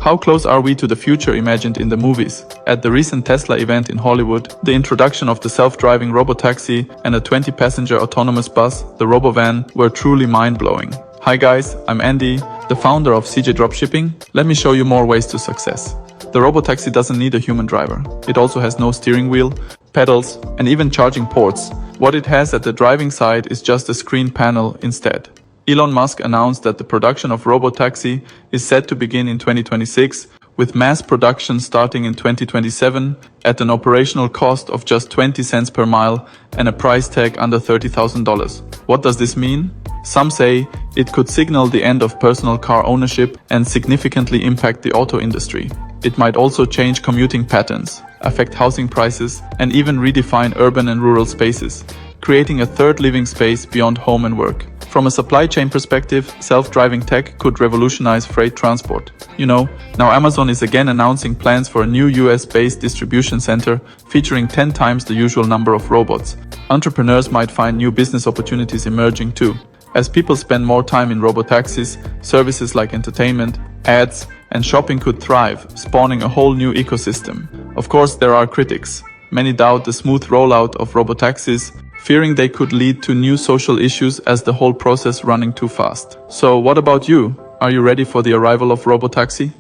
How close are we to the future imagined in the movies? At the recent Tesla event in Hollywood, the introduction of the self-driving Robotaxi and a 20-passenger autonomous bus, the Robovan, were truly mind-blowing. Hi guys, I'm Andy, the founder of CJdropshipping. Let me show you more ways to success. The Robotaxi doesn't need a human driver. It also has no steering wheel, pedals, and even charging ports. What it has at the driving side is just a screen panel instead. Elon Musk announced that the production of Robotaxi is set to begin in 2026, with mass production starting in 2027 at an operational cost of just 20 cents per mile and a price tag under $30,000. What does this mean? Some say it could signal the end of personal car ownership and significantly impact the auto industry. It might also change commuting patterns, affect housing prices, and even redefine urban and rural spaces, creating a third living space beyond home and work. From a supply chain perspective, self-driving tech could revolutionize freight transport. Now Amazon is again announcing plans for a new US-based distribution center featuring 10 times the usual number of robots. Entrepreneurs might find new business opportunities emerging too. As people spend more time in robotaxis, services like entertainment, ads, and shopping could thrive, spawning a whole new ecosystem. Of course, there are critics. Many doubt the smooth rollout of robotaxis, fearing they could lead to new social issues as the whole process running too fast. So what about you? Are you ready for the arrival of Robotaxi?